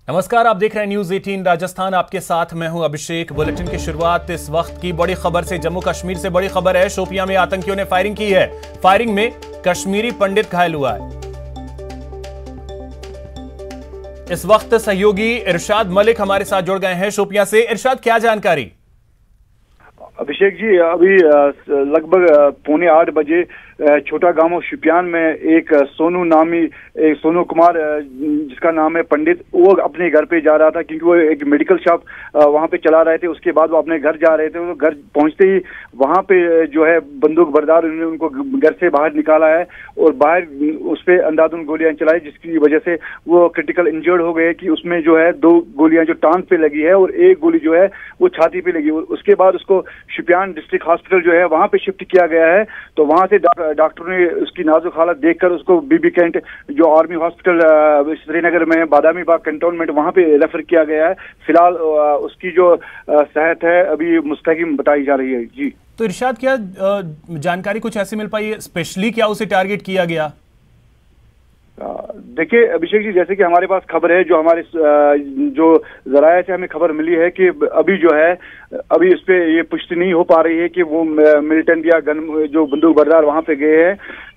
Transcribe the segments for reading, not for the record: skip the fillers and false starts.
नमस्कार, आप देख रहे हैं न्यूज 18 राजस्थान। आपके साथ मैं हूं अभिषेक। बुलेटिन की शुरुआत इस वक्त की बड़ी खबर से। जम्मू कश्मीर से बड़ी खबर है। शोपियां में आतंकियों ने फायरिंग की है। फायरिंग में कश्मीरी पंडित घायल हुआ है। इस वक्त सहयोगी इरशाद मलिक हमारे साथ जुड़ गए हैं शोपियां से। इरशाद, क्या जानकारी? अभिषेक जी, अभी लगभग 7:45 बजे छोटा गांव शुपियान में एक सोनू कुमार जिसका नाम है पंडित, वो अपने घर पे जा रहा था क्योंकि वो एक मेडिकल शॉप वहां पे चला रहे थे। उसके बाद वो अपने घर जा रहे थे। वो घर पहुंचते ही वहां पे जो है बंदूक बरदार उन्होंने उनको घर से बाहर निकाला है और बाहर उस पे अंधाधुंध गोलियां चलाई, जिसकी वजह से वो क्रिटिकल इंजर्ड हो गए कि उसमें जो है 2 गोलियां जो टांग पे लगी है और 1 गोली जो है वो छाती पे लगी। उसके बाद उसको शुपियान डिस्ट्रिक्ट हॉस्पिटल जो है वहां पे शिफ्ट किया गया है। तो वहां से डॉक्टर ने उसकी नाजुक हालत देखकर उसको बीबी कैंट जो आर्मी हॉस्पिटल श्रीनगर में बादामी बाग कैंटोनमेंट वहां पे रेफर किया गया है। फिलहाल उसकी जो सेहत है अभी मुस्तकिम बताई जा रही है। जी तो इरशाद, क्या जानकारी कुछ ऐसी मिल पाई है? स्पेशली क्या उसे टारगेट किया गया? देखिए अभिषेक जी, जैसे कि हमारे पास खबर है, जो हमारे जो जराये से हमें खबर मिली है कि अभी जो है अभी इस पे ये पुष्टि नहीं हो पा रही है कि वो मिलिटेंट या जो बंदूक बरदार वहां पे गए हैं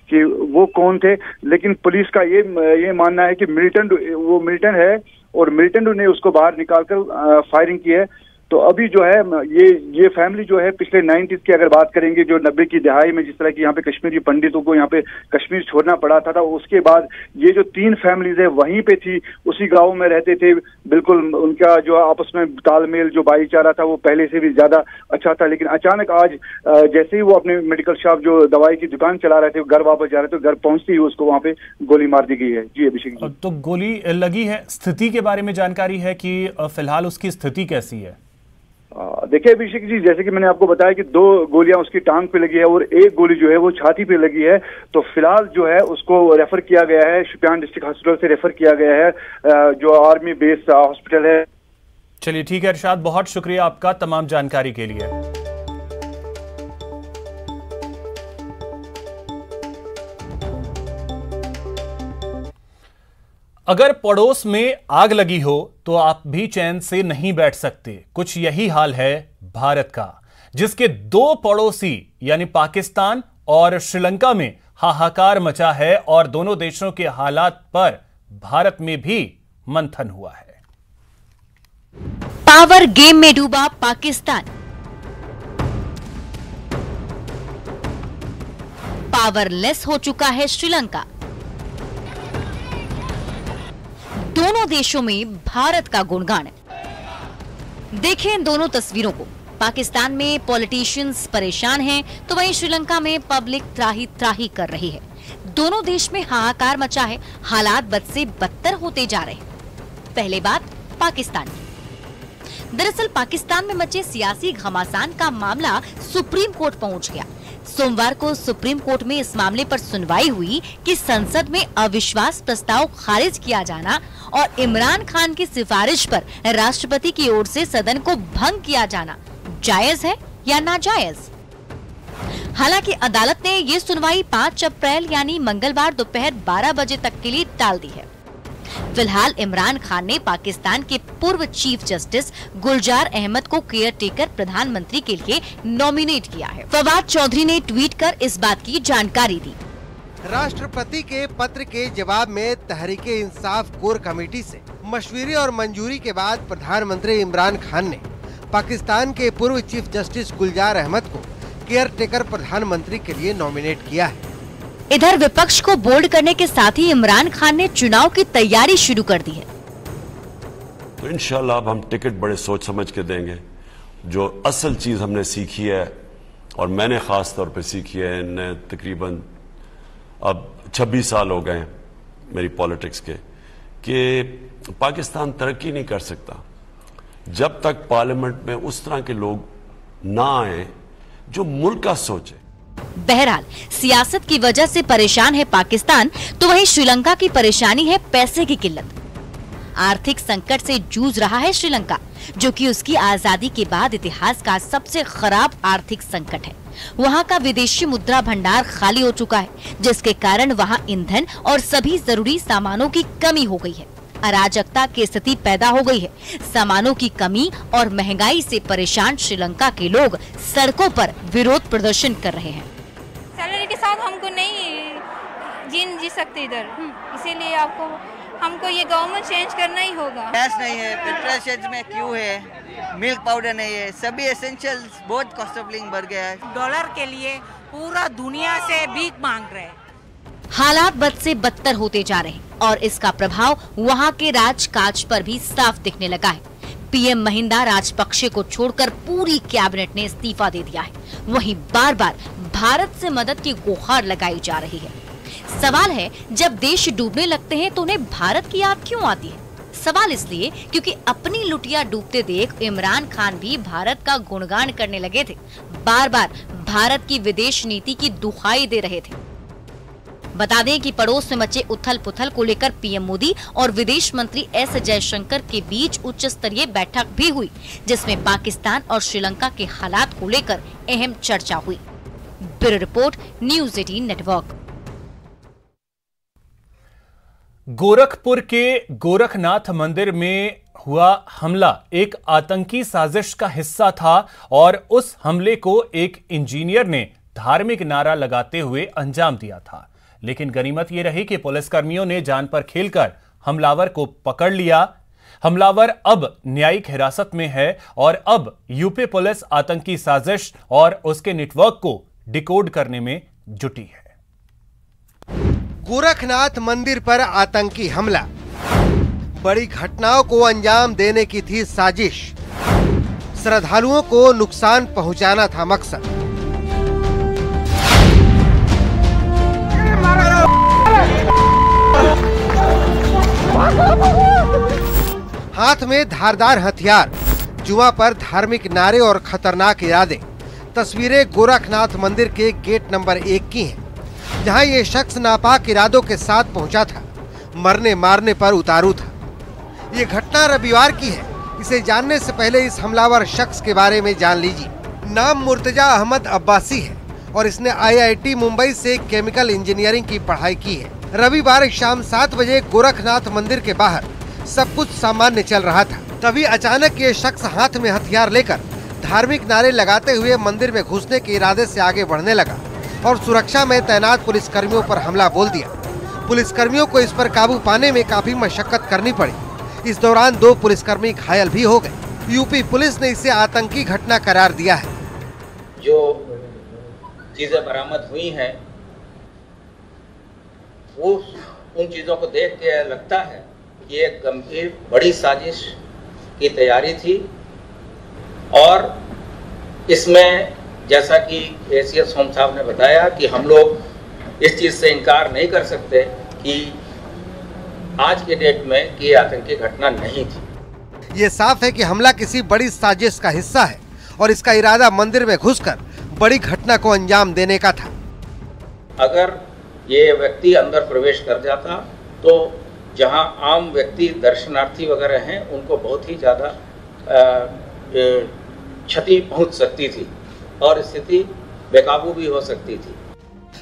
कि वो कौन थे। लेकिन पुलिस का ये मानना है कि वो मिलिटेंट है और मिलिटेंट ने उसको बाहर निकालकर फायरिंग की है। तो अभी जो है ये फैमिली जो है पिछले 90s की अगर बात करेंगे, जो 90 की दहाई में जिस तरह की यहाँ पे कश्मीरी पंडितों को यहाँ पे कश्मीर छोड़ना पड़ा था, उसके बाद ये जो 3 फैमिलीज है वहीं पे थी, उसी गांव में रहते थे। बिल्कुल उनका जो आपस में तालमेल, जो भाईचारा था वो पहले से भी ज्यादा अच्छा था। लेकिन अचानक आज जैसे ही वो अपने मेडिकल शॉप जो दवाई की दुकान चला रहे थे, घर वापस जा रहे थे, घर पहुंचते ही उसको वहां पे गोली मार दी गई है। जी अभिषेक जी, तो गोली लगी है। स्थिति के बारे में जानकारी है कि फिलहाल उसकी स्थिति कैसी है? देखिए अभिषेक जी, जैसे कि मैंने आपको बताया कि 2 गोलियां उसकी टांग पे लगी है और 1 गोली जो है वो छाती पे लगी है। तो फिलहाल जो है उसको रेफर किया गया है, शुपियान डिस्ट्रिक्ट हॉस्पिटल से रेफर किया गया है, जो आर्मी बेस हॉस्पिटल है। चलिए ठीक है इरशाद, बहुत शुक्रिया आपका तमाम जानकारी के लिए। अगर पड़ोस में आग लगी हो तो आप भी चैन से नहीं बैठ सकते। कुछ यही हाल है भारत का, जिसके 2 पड़ोसी यानी पाकिस्तान और श्रीलंका में हाहाकार मचा है और दोनों देशों के हालात पर भारत में भी मंथन हुआ है। पावर गेम में डूबा पाकिस्तान, पावरलेस हो चुका है श्रीलंका। दोनों देशों में भारत का गुणगान। देखें इन दोनों तस्वीरों को। पाकिस्तान में पॉलिटिशियंस परेशान हैं, तो वहीं श्रीलंका में पब्लिक त्राही त्राही कर रही है। दोनों देश में हाहाकार मचा है, हालात बद से बदतर होते जा रहे हैं। पहले बात पाकिस्तान की। दरअसल पाकिस्तान में मचे सियासी घमासान का मामला सुप्रीम कोर्ट पहुंच गया। सोमवार को सुप्रीम कोर्ट में इस मामले पर सुनवाई हुई कि संसद में अविश्वास प्रस्ताव खारिज किया जाना और इमरान खान की सिफारिश पर राष्ट्रपति की ओर से सदन को भंग किया जाना जायज है या नाजायज। हालांकि अदालत ने ये सुनवाई 5 अप्रैल यानी मंगलवार दोपहर 12 बजे तक के लिए टाल दी है। फिलहाल इमरान खान ने पाकिस्तान के पूर्व चीफ जस्टिस गुलजार अहमद को केयर टेकर प्रधानमंत्री के लिए नॉमिनेट किया है। फवाद चौधरी ने ट्वीट कर इस बात की जानकारी दी। राष्ट्रपति के पत्र के जवाब में तहरीके इंसाफ कोर कमेटी से मशवरे और मंजूरी के बाद प्रधानमंत्री इमरान खान ने पाकिस्तान के पूर्व चीफ जस्टिस गुलजार अहमद को केयर टेकर प्रधानमंत्री के लिए नॉमिनेट किया है। इधर विपक्ष को बोल्ड करने के साथ ही इमरान खान ने चुनाव की तैयारी शुरू कर दी है। तो इंशाल्लाह अब हम टिकट बड़े सोच समझ के देंगे। जो असल चीज हमने सीखी है और मैंने खास तौर पे सीखी है, इन्हें तकरीबन अब 26 साल हो गए मेरी पॉलिटिक्स के, कि पाकिस्तान तरक्की नहीं कर सकता जब तक पार्लियामेंट में उस तरह के लोग ना आए जो मुल्क का सोचे। बहरहाल सियासत की वजह से परेशान है पाकिस्तान, तो वहीं श्रीलंका की परेशानी है पैसे की किल्लत। आर्थिक संकट से जूझ रहा है श्रीलंका, जो कि उसकी आजादी के बाद इतिहास का सबसे खराब आर्थिक संकट है। वहां का विदेशी मुद्रा भंडार खाली हो चुका है, जिसके कारण वहां ईंधन और सभी जरूरी सामानों की कमी हो गई है। अराजकता की स्थिति पैदा हो गई है। सामानों की कमी और महंगाई से परेशान श्रीलंका के लोग सड़कों पर विरोध प्रदर्शन कर रहे हैं। सैलरी के साथ हमको नहीं जी सकते इधर, इसीलिए हमको ये गवर्नमेंट चेंज करना ही होगा। गैस नहीं है, पेट्रोल में क्यों है, मिल्क पाउडर नहीं है, सभी एसेंशियल्स बहुत कॉस्ट ऑफ लिविंग बढ़ गया है। डॉलर के लिए पूरा दुनिया से भीख मांग रहे हैं। हालात बद से बदतर होते जा रहे हैं और इसका प्रभाव वहां के राजकाज पर भी साफ दिखने लगा है। पीएम महिंदा राजपक्षे को छोड़कर पूरी कैबिनेट ने इस्तीफा दे दिया है। वहीं बार बार भारत से मदद की गुहार लगाई जा रही है। सवाल है, जब देश डूबने लगते हैं तो उन्हें भारत की याद क्यों आती है? सवाल इसलिए क्योंकि अपनी लुटिया डूबते देख इमरान खान भी भारत का गुणगान करने लगे थे। बार बार भारत की विदेश नीति की दुहाई दे रहे थे। बता दें कि पड़ोस में मचे उथल पुथल को लेकर पीएम मोदी और विदेश मंत्री एस जयशंकर के बीच उच्च स्तरीय बैठक भी हुई, जिसमें पाकिस्तान और श्रीलंका के हालात को लेकर अहम चर्चा हुई। Bureau report, news 18 network. Gorakhpur के गोरखनाथ मंदिर में हुआ हमला एक आतंकी साजिश का हिस्सा था और उस हमले को एक इंजीनियर ने धार्मिक नारा लगाते हुए अंजाम दिया था। लेकिन गनीमत यह रही कि पुलिसकर्मियों ने जान पर खेलकर हमलावर को पकड़ लिया। हमलावर अब न्यायिक हिरासत में है और अब यूपी पुलिस आतंकी साजिश और उसके नेटवर्क को डिकोड करने में जुटी है। गोरखनाथ मंदिर पर आतंकी हमला, बड़ी घटनाओं को अंजाम देने की थी साजिश, श्रद्धालुओं को नुकसान पहुंचाना था मकसद। हाथ में धारदार हथियार, जुआ पर धार्मिक नारे और खतरनाक इरादे। तस्वीरें गोरखनाथ मंदिर के गेट नंबर 1 की हैं, जहां ये शख्स नापाक इरादों के साथ पहुंचा था, मरने मारने पर उतारू था। ये घटना रविवार की है। इसे जानने से पहले इस हमलावर शख्स के बारे में जान लीजिए। नाम मुर्तजा अहमद अब्बासी है और इसने IIT मुंबई से केमिकल इंजीनियरिंग की पढ़ाई की है। रविवार शाम 7 बजे गोरखनाथ मंदिर के बाहर सब कुछ सामान्य चल रहा था। तभी अचानक ये शख्स हाथ में हथियार लेकर धार्मिक नारे लगाते हुए मंदिर में घुसने के इरादे से आगे बढ़ने लगा और सुरक्षा में तैनात पुलिसकर्मियों पर हमला बोल दिया। पुलिसकर्मियों को इस पर काबू पाने में काफी मशक्कत करनी पड़ी। इस दौरान 2 पुलिसकर्मी घायल भी हो गए। यूपी पुलिस ने इसे आतंकी घटना करार दिया है। जो चीजें बरामद हुई हैं, वो उन चीजों को देख के लगता है कि एक गंभीर बड़ी साजिश की तैयारी थी और इसमें जैसा कि एसीएस होम साहब ने बताया कि हम लोग इस चीज़ से इनकार नहीं कर सकते कि आज के डेट में कि ये आतंकी घटना नहीं थी। ये साफ है कि हमला किसी बड़ी साजिश का हिस्सा है और इसका इरादा मंदिर में घुसकर बड़ी घटना को अंजाम देने का था। अगर ये व्यक्ति अंदर प्रवेश कर जाता तो जहां आम व्यक्ति दर्शनार्थी वगैरह हैं उनको बहुत ही ज़्यादा क्षति पहुंच सकती थी और स्थिति बेकाबू भी हो सकती थी।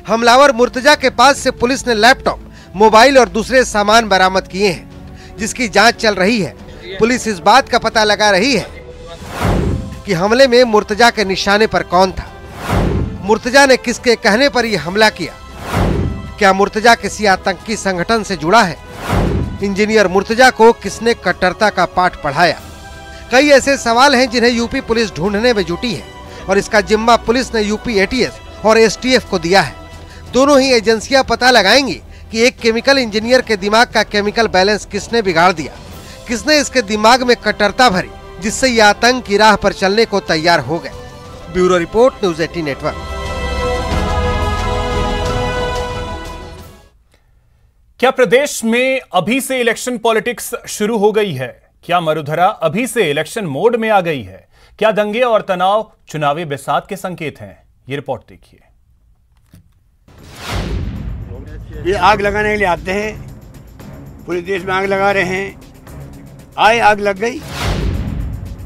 हमलावर मुर्तजा के पास से पुलिस ने लैपटॉप, मोबाइल और दूसरे सामान बरामद किए हैं, जिसकी जांच चल रही है। पुलिस इस बात का पता लगा रही है कि हमले में मुर्तजा के निशाने पर कौन था, मुर्तजा ने किसके कहने पर यह हमला किया, क्या मुर्तजा किसी आतंकी संगठन से जुड़ा है, इंजीनियर मुर्तजा को किसने कट्टरता का पाठ पढ़ाया। कई ऐसे सवाल हैं जिन्हें यूपी पुलिस ढूंढने में जुटी है और इसका जिम्मा पुलिस ने यूपी ATS और STF को दिया है। दोनों ही एजेंसियां पता लगाएंगी कि एक केमिकल इंजीनियर के दिमाग का केमिकल बैलेंस किसने बिगाड़ दिया, किसने इसके दिमाग में कट्टरता भरी, जिससे ये आतंक की राह पर चलने को तैयार हो गए। Bureau report, news 18 network. क्या प्रदेश में अभी से इलेक्शन पॉलिटिक्स शुरू हो गई है? क्या मरुधरा अभी से इलेक्शन मोड में आ गई है? क्या दंगे और तनाव चुनावी बिसात के संकेत हैं? ये रिपोर्ट देखिए। ये आग लगाने के लिए आते हैं, पूरे देश में आग लगा रहे हैं, आए आग लग गई।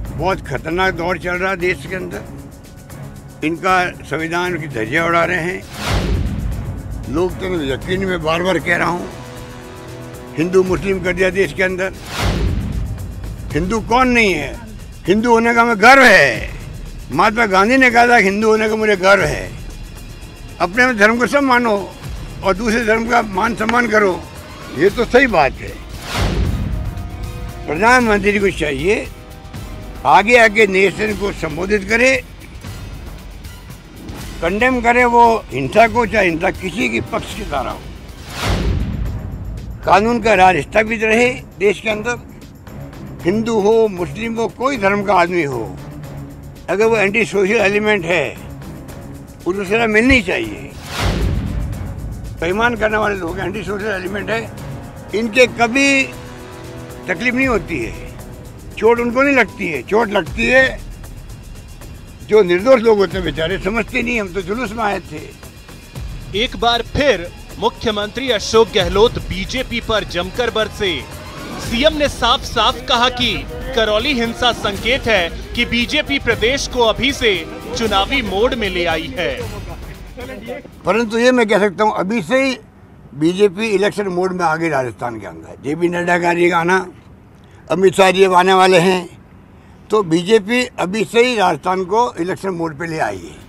बहुत खतरनाक दौर चल रहा है देश के अंदर। इनका संविधान की धज्जियां उड़ा रहे हैं। लोकतंत्र यकीन में बार बार कह रहा हूं, हिंदू मुस्लिम कर दिया देश के अंदर। हिंदू कौन नहीं है? हिंदू होने का हमें गर्व है। महात्मा गांधी ने कहा था हिंदू होने का मुझे गर्व है। अपने धर्म को सब मानो और दूसरे धर्म का मान सम्मान करो, ये तो सही बात है। प्रधानमंत्री को चाहिए आगे आगे नेशन को संबोधित करे, कंडेम करे वो हिंसा को, चाहे हिंसा किसी के पक्ष की तरह हो। कानून का राज स्थापित रहे देश के अंदर। हिंदू हो, मुस्लिम हो, कोई धर्म का आदमी हो, अगर वो एंटी सोशल एलिमेंट है उसको सजा मिलनी चाहिए। बेईमान करने वाले लोग एंटी सोशल एलिमेंट है, इनके कभी तकलीफ नहीं होती है, चोट उनको नहीं लगती है। चोट लगती है जो निर्दोष लोग होते हैं, बेचारे समझते नहीं, हम तो जुलूस में आए थे। एक बार फिर मुख्यमंत्री अशोक गहलोत बीजेपी पर जमकर बरसे। सीएम ने साफ साफ कहा कि करौली हिंसा संकेत है कि बीजेपी प्रदेश को अभी से चुनावी मोड में ले आई है। परंतु ये मैं कह सकता हूँ, अभी से ही बीजेपी इलेक्शन मोड में आ गई राजस्थान के अंदर। जेपी नड्डा का जी का आना, अमित शाह जी आने वाले हैं, तो बीजेपी अभी से ही राजस्थान को इलेक्शन मोड पे ले आई है।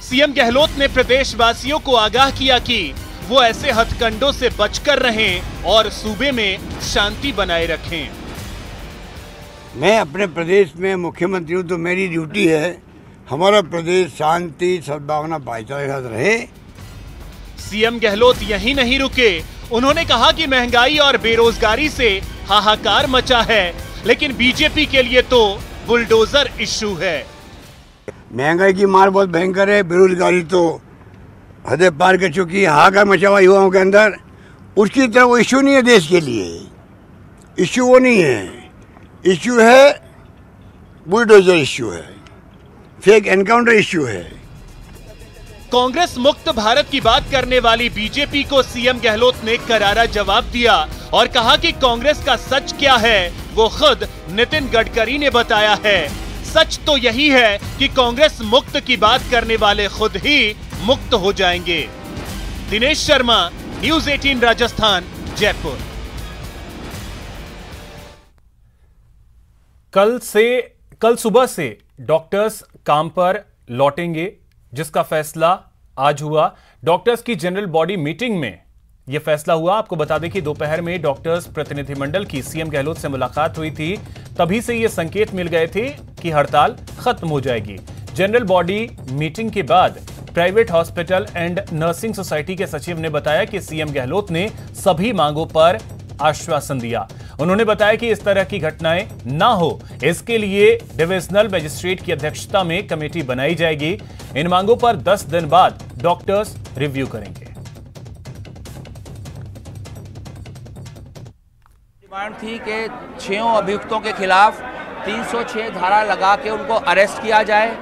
सीएम गहलोत ने प्रदेशवासियों को आगाह किया कि वो ऐसे हथकंडों से बचकर रहें और सूबे में शांति बनाए रखें। मैं अपने प्रदेश में मुख्यमंत्री हूँ, तो मेरी ड्यूटी है हमारा प्रदेश शांति, सद्भावना, भाईचारे के साथ रहे। सीएम गहलोत यहीं नहीं रुके। उन्होंने कहा कि महंगाई और बेरोजगारी से हाहाकार मचा है, लेकिन बीजेपी के लिए तो बुलडोजर इश्यू है। महंगाई की मार बहुत भयंकर है, बेरोजगारी तो हदें पार कर चुकी है, हाहाकार मचा हुआ युवाओं के अंदर। उसकी तरह वो इश्यू नहीं है देश के लिए, इश्यू वो नहीं है। इश्यू है बुलडोजर इश्यू है, फेक एनकाउंटर इश्यू है। कांग्रेस मुक्त भारत की बात करने वाली बीजेपी को सीएम गहलोत ने करारा जवाब दिया और कहा कि कांग्रेस का सच क्या है वो खुद नितिन गडकरी ने बताया है। सच तो यही है कि कांग्रेस मुक्त की बात करने वाले खुद ही मुक्त हो जाएंगे। दिनेश शर्मा, न्यूज़ 18 राजस्थान, जयपुर। कल सुबह से डॉक्टर्स काम पर लौटेंगे, जिसका फैसला आज हुआ। डॉक्टर्स की जनरल बॉडी मीटिंग में यह फैसला हुआ। आपको बता दें कि दोपहर में डॉक्टर्स प्रतिनिधिमंडल की सीएम गहलोत से मुलाकात हुई थी। तभी से ये संकेत मिल गए थे कि हड़ताल खत्म हो जाएगी। जनरल बॉडी मीटिंग के बाद private hospital and nursing society के सचिव ने बताया कि सीएम गहलोत ने सभी मांगों पर आश्वासन दिया। उन्होंने बताया कि इस तरह की घटनाएं ना हो, इसके लिए डिविजनल मजिस्ट्रेट की अध्यक्षता में कमेटी बनाई जाएगी। इन मांगों पर 10 दिन बाद डॉक्टर्स रिव्यू करेंगे। डिमांड थी कि 6 अभियुक्तों के खिलाफ 306 धारा लगा के उनको अरेस्ट किया जाए।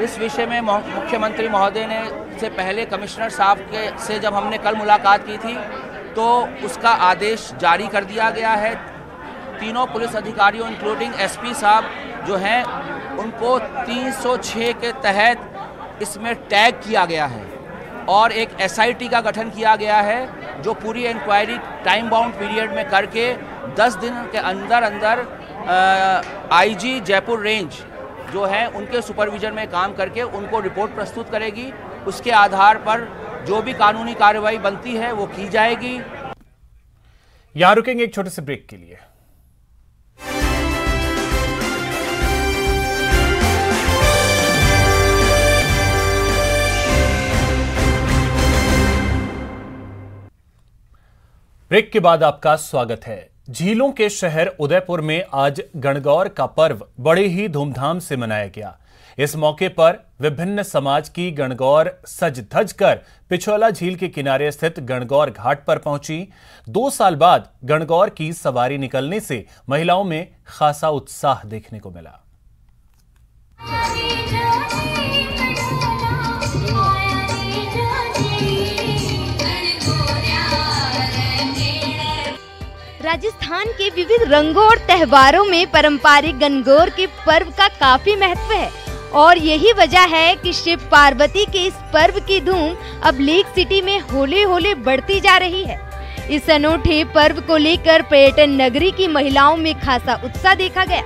इस विषय में मुख्यमंत्री महोदय ने से पहले कमिश्नर साहब से जब हमने कल मुलाकात की थी तो उसका आदेश जारी कर दिया गया है। तीनों पुलिस अधिकारियों इंक्लूडिंग एसपी साहब जो हैं उनको 306 के तहत इसमें टैग किया गया है और एक एसआईटी का गठन किया गया है जो पूरी इंक्वायरी टाइम बाउंड पीरियड में करके 10 दिन के अंदर अंदर आईजी जयपुर रेंज जो है उनके सुपरविजन में काम करके उनको रिपोर्ट प्रस्तुत करेगी। उसके आधार पर जो भी कानूनी कार्रवाई बनती है वो की जाएगी। यहां रुकेंगे एक छोटे से ब्रेक के लिए। ब्रेक के बाद आपका स्वागत है। झीलों के शहर उदयपुर में आज गणगौर का पर्व बड़े ही धूमधाम से मनाया गया। इस मौके पर विभिन्न समाज की गणगौर सज धज कर पिछोला झील के किनारे स्थित गणगौर घाट पर पहुंची। 2 साल बाद गणगौर की सवारी निकलने से महिलाओं में खासा उत्साह देखने को मिला। राजस्थान के विविध रंगों और त्योहारों में पारंपरिक गणगौर के पर्व का काफी महत्व है और यही वजह है कि शिव पार्वती के इस पर्व की धूम अब लेक सिटी में होले होले बढ़ती जा रही है। इस अनोखे पर्व को लेकर पर्यटन नगरी की महिलाओं में खासा उत्साह देखा गया।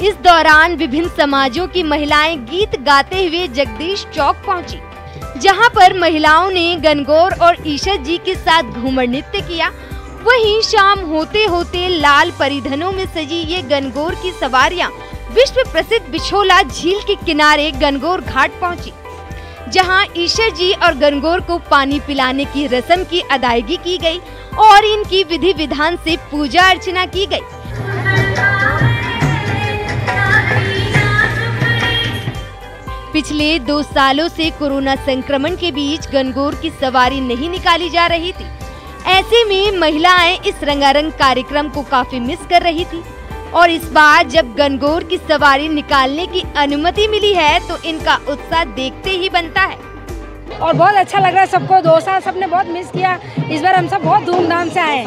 इस दौरान विभिन्न समाजों की महिलाएं गीत गाते हुए जगदीश चौक पहुंची, जहां पर महिलाओं ने गणगौर और ईशा जी के साथ घूमर नृत्य किया। वहीं शाम होते होते लाल परिधानों में सजी ये गणगौर की सवारियां विश्व प्रसिद्ध बिछोला झील के किनारे गणगौर घाट पहुंची, जहां ईशा जी और गणगौर को पानी पिलाने की रस्म की अदायगी की गई और इनकी विधि विधान से पूजा अर्चना की गई। पिछले 2 सालों से कोरोना संक्रमण के बीच गणगौर की सवारी नहीं निकाली जा रही थी। ऐसे में महिलाएं इस रंगारंग कार्यक्रम को काफी मिस कर रही थी और इस बार जब गणगौर की सवारी निकालने की अनुमति मिली है तो इनका उत्साह देखते ही बनता है और बहुत अच्छा लग रहा है सबको। 2 साल सबने बहुत मिस किया, इस बार हम सब बहुत धूमधाम से आए।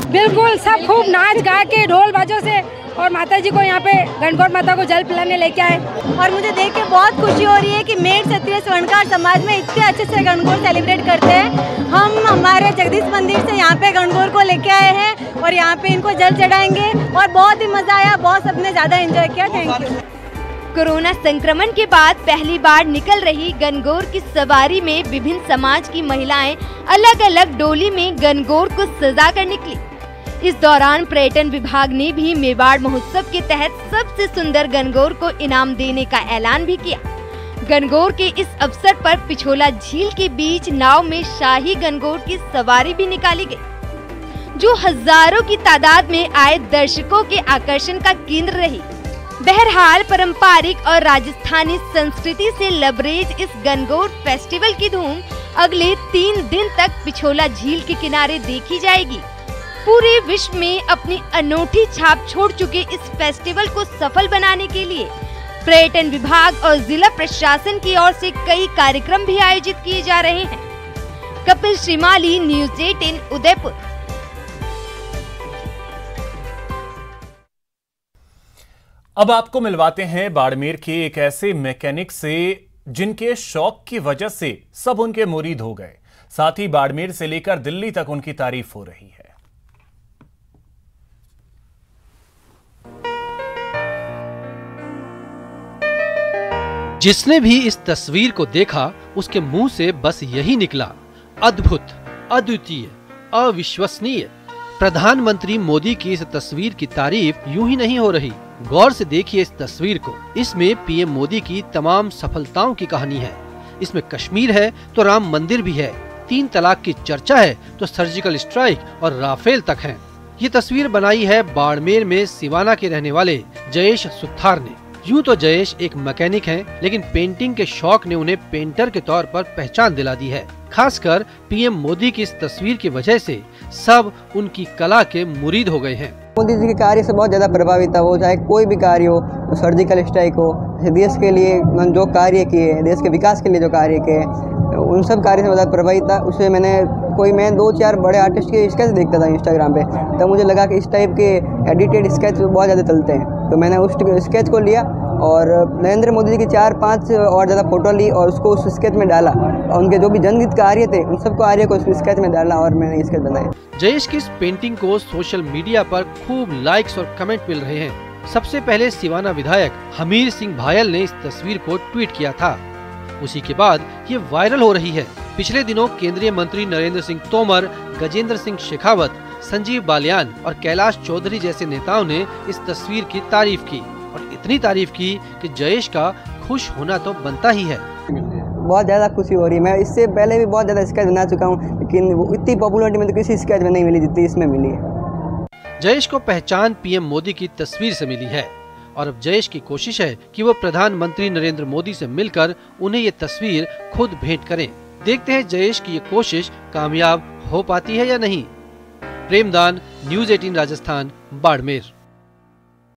बिल्कुल, सब खूब नाच गा के ढोल बाजों से और माता जी को यहाँ पे गणगौर माता को जल पिलाने लेके आए और मुझे देख के बहुत खुशी हो रही है कि मेड़ क्षत्रिय स्वर्णकार समाज में इतने अच्छे से गणगौर सेलिब्रेट करते हैं। हम हमारे जगदीश मंदिर से यहाँ पे गणगौर को लेके आए हैं और यहाँ पे इनको जल चढ़ाएंगे और बहुत ही मजा आया, बहुत सबने ज्यादा एंजॉय किया। Thank you. कोरोना संक्रमण के बाद पहली बार निकल रही गणगौर की सवारी में विभिन्न समाज की महिलाएं अलग अलग डोली में गणगौर को सजा कर निकली। इस दौरान पर्यटन विभाग ने भी मेवाड़ महोत्सव के तहत सबसे सुंदर गणगौर को इनाम देने का ऐलान भी किया। गणगौर के इस अवसर पर पिछोला झील के बीच नाव में शाही गणगौर की सवारी भी निकाली गई, जो हजारों की तादाद में आए दर्शकों के आकर्षण का केंद्र रही। बहरहाल पारंपरिक और राजस्थानी संस्कृति से लबरेज इस गणगौर फेस्टिवल की धूम अगले 3 दिन तक पिछोला झील के किनारे देखी जाएगी। पूरे विश्व में अपनी अनोखी छाप छोड़ चुके इस फेस्टिवल को सफल बनाने के लिए पर्यटन विभाग और जिला प्रशासन की ओर से कई कार्यक्रम भी आयोजित किए जा रहे हैं। कपिल श्रीमाली, न्यूज़ 18 उदयपुर। अब आपको मिलवाते हैं बाड़मेर के एक ऐसे मैकेनिक से जिनके शौक की वजह से सब उनके मुरीद हो गए। साथ ही बाड़मेर से लेकर दिल्ली तक उनकी तारीफ हो रही है। जिसने भी इस तस्वीर को देखा उसके मुंह से बस यही निकला, अद्भुत, अद्वितीय, अविश्वसनीय। प्रधानमंत्री मोदी की इस तस्वीर की तारीफ यूं ही नहीं हो रही। गौर से देखिए इस तस्वीर को। इसमें पीएम मोदी की तमाम सफलताओं की कहानी है। इसमें कश्मीर है तो राम मंदिर भी है, 3 तलाक की चर्चा है तो सर्जिकल स्ट्राइक और राफेल तक है। ये तस्वीर बनाई है बाड़मेर में सिवाना के रहने वाले जयेश सुथार ने। यूं तो जयेश एक मैकेनिक हैं, लेकिन पेंटिंग के शौक ने उन्हें पेंटर के तौर पर पहचान दिला दी है। खासकर पीएम मोदी की इस तस्वीर की वजह से सब उनकी कला के मुरीद हो गए हैं। मोदी जी के कार्य से बहुत ज़्यादा प्रभावित था। वो चाहे कोई भी कार्य हो, तो सर्जिकल स्ट्राइक हो, देश के लिए जो कार्य किए, देश के विकास के लिए जो कार्य किए, उन सब कार्य से ज़्यादा प्रभावित था। उससे मैं 2-4 बड़े आर्टिस्ट के स्केच देखता था इंस्टाग्राम पे, तब मुझे लगा कि इस टाइप के एडिटेड स्केच बहुत ज़्यादा चलते हैं। तो मैंने उस स्केच को लिया और नरेंद्र मोदी जी की 4-5 और ज़्यादा फोटो ली और उसको उस स्केच में डाला और उनके जो भी जनहित कार्य थे उन सबको कार्य को उस स्केच में डाला और मैंने स्केच बनाया। जयेश की इस पेंटिंग को सोशल मीडिया पर खूब लाइक्स और कमेंट मिल रहे हैं। सबसे पहले सिवाना विधायक हमीर सिंह भायल ने इस तस्वीर को ट्वीट किया था। उसी के बाद ये वायरल हो रही है। पिछले दिनों केंद्रीय मंत्री नरेंद्र सिंह तोमर, गजेंद्र सिंह शेखावत, संजीव बालियान और कैलाश चौधरी जैसे नेताओं ने इस तस्वीर की तारीफ की और इतनी तारीफ की कि जयेश का खुश होना तो बनता ही है। बहुत ज़्यादा खुशी हो रही है। मैं इससे पहले भी बहुत ज़्यादा स्केच बना चुका हूँ, लेकिन इतनी पॉपुलरिटी में तो किसी स्केच में नहीं मिली जितनी इसमें मिली है। जयेश को पहचान पीएम मोदी की तस्वीर से मिली है और अब जयेश की कोशिश है कि वो प्रधानमंत्री नरेंद्र मोदी से मिलकर उन्हें ये तस्वीर खुद भेंट करें। देखते हैं जयेश की ये कोशिश कामयाब हो पाती है या नहीं। प्रेमदान, न्यूज़ 18 राजस्थान, बाड़मेर।